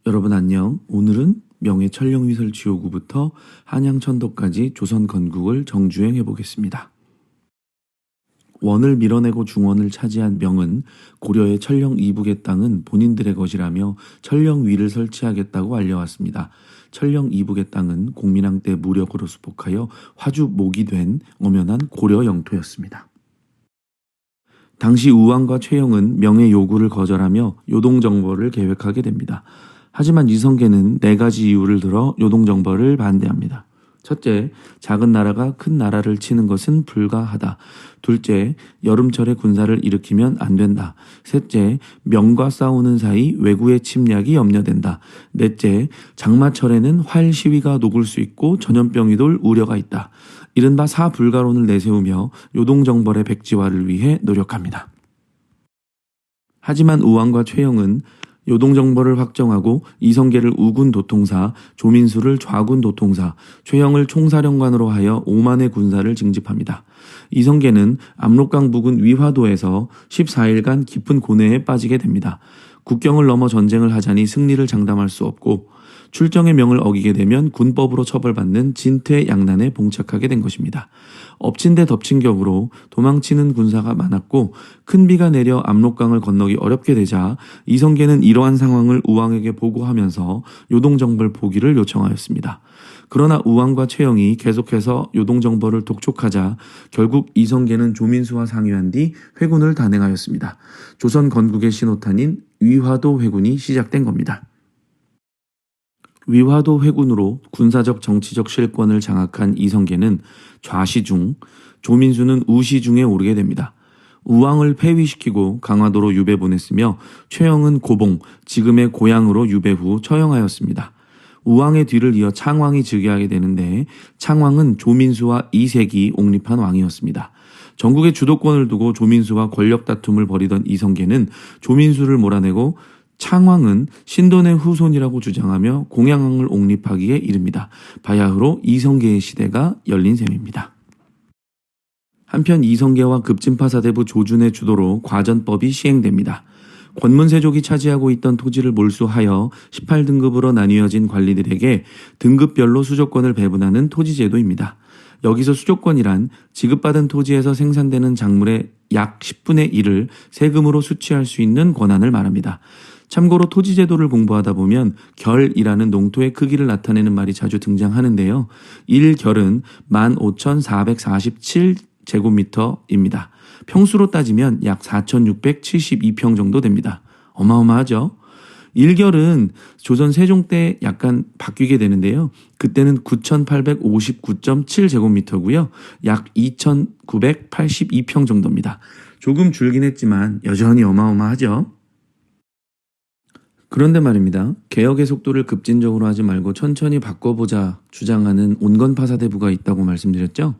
여러분 안녕. 오늘은 명의 천령위설 지호구부터 한양 천도까지 조선 건국을 정주행해 보겠습니다. 원을 밀어내고 중원을 차지한 명은 고려의 천령 이북의 땅은 본인들의 것이라며 천령 위를 설치하겠다고 알려왔습니다. 천령 이북의 땅은 공민왕 때 무력으로 수복하여 화주 목이 된 엄연한 고려 영토였습니다. 당시 우왕과 최영은 명의 요구를 거절하며 요동정벌을 계획하게 됩니다. 하지만 이성계는 4가지 이유를 들어 요동정벌을 반대합니다. 첫째, 작은 나라가 큰 나라를 치는 것은 불가하다. 둘째, 여름철에 군사를 일으키면 안 된다. 셋째, 명과 싸우는 사이 왜구의 침략이 염려된다. 넷째, 장마철에는 활 시위가 녹을 수 있고 전염병이 돌 우려가 있다. 이른바 사불가론을 내세우며 요동정벌의 백지화를 위해 노력합니다. 하지만 우왕과 최영은 요동정벌을 확정하고 이성계를 우군 도통사, 조민수를 좌군 도통사, 최영을 총사령관으로 하여 5만의 군사를 징집합니다. 이성계는 압록강 부근 위화도에서 14일간 깊은 고뇌에 빠지게 됩니다. 국경을 넘어 전쟁을 하자니 승리를 장담할 수 없고 출정의 명을 어기게 되면 군법으로 처벌받는 진퇴양난에 봉착하게 된 것입니다. 엎친 데 덮친 격으로 도망치는 군사가 많았고 큰 비가 내려 압록강을 건너기 어렵게 되자 이성계는 이러한 상황을 우왕에게 보고하면서 요동정벌 포기를 요청하였습니다. 그러나 우왕과 최영이 계속해서 요동정벌을 독촉하자 결국 이성계는 조민수와 상의한 뒤 회군을 단행하였습니다. 조선 건국의 신호탄인 위화도 회군이 시작된 겁니다. 위화도 회군으로 군사적 정치적 실권을 장악한 이성계는 좌시중, 조민수는 우시중에 오르게 됩니다. 우왕을 폐위시키고 강화도로 유배 보냈으며 최영은 고봉, 지금의 고향으로 유배 후 처형하였습니다. 우왕의 뒤를 이어 창왕이 즉위하게 되는데 창왕은 조민수와 이색이 옹립한 왕이었습니다. 전국의 주도권을 두고 조민수와 권력 다툼을 벌이던 이성계는 조민수를 몰아내고 창왕은 신돈의 후손이라고 주장하며 공양왕을 옹립하기에 이릅니다. 바야흐로 이성계의 시대가 열린 셈입니다. 한편 이성계와 급진파사대부 조준의 주도로 과전법이 시행됩니다. 권문세족이 차지하고 있던 토지를 몰수하여 18등급으로 나뉘어진 관리들에게 등급별로 수조권을 배분하는 토지제도입니다. 여기서 수조권이란 지급받은 토지에서 생산되는 작물의 약 10분의 1을 세금으로 수취할 수 있는 권한을 말합니다. 참고로 토지제도를 공부하다 보면 결이라는 농토의 크기를 나타내는 말이 자주 등장하는데요. 1결은 15,447제곱미터입니다. 평수로 따지면 약 4,672평 정도 됩니다. 어마어마하죠? 1결은 조선 세종 때 약간 바뀌게 되는데요. 그때는 9,859.7제곱미터고요. 약 2,982평 정도입니다. 조금 줄긴 했지만 여전히 어마어마하죠? 그런데 말입니다. 개혁의 속도를 급진적으로 하지 말고 천천히 바꿔보자 주장하는 온건파사대부가 있다고 말씀드렸죠.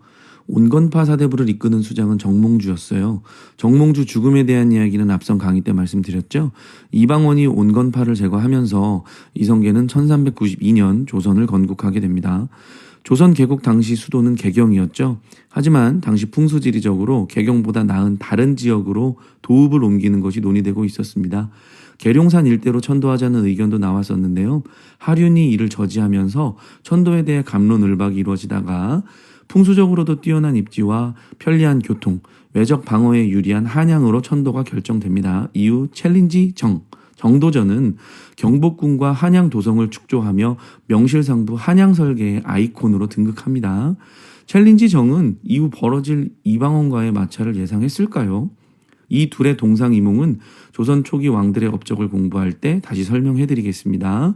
온건파사대부를 이끄는 수장은 정몽주였어요. 정몽주 죽음에 대한 이야기는 앞선 강의 때 말씀드렸죠. 이방원이 온건파를 제거하면서 이성계는 1392년 조선을 건국하게 됩니다. 조선 개국 당시 수도는 개경이었죠. 하지만 당시 풍수지리적으로 개경보다 나은 다른 지역으로 도읍을 옮기는 것이 논의되고 있었습니다. 계룡산 일대로 천도하자는 의견도 나왔었는데요. 하륜이 이를 저지하면서 천도에 대해 갑론을박이 이루어지다가 풍수적으로도 뛰어난 입지와 편리한 교통, 외적 방어에 유리한 한양으로 천도가 결정됩니다. 이후 챌린지 정도전은 경복궁과 한양 도성을 축조하며 명실상부 한양 설계의 아이콘으로 등극합니다. 챌린지 정은 이후 벌어질 이방원과의 마찰을 예상했을까요? 이 둘의 동상이몽은 조선 초기 왕들의 업적을 공부할 때 다시 설명해드리겠습니다.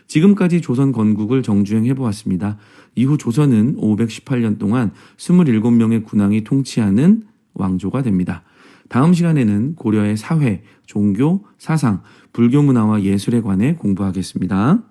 지금까지 조선 건국을 정주행해보았습니다. 이후 조선은 518년 동안 27명의 군왕이 통치하는 왕조가 됩니다. 다음 시간에는 고려의 사회, 종교, 사상, 불교 문화와 예술에 관해 공부하겠습니다.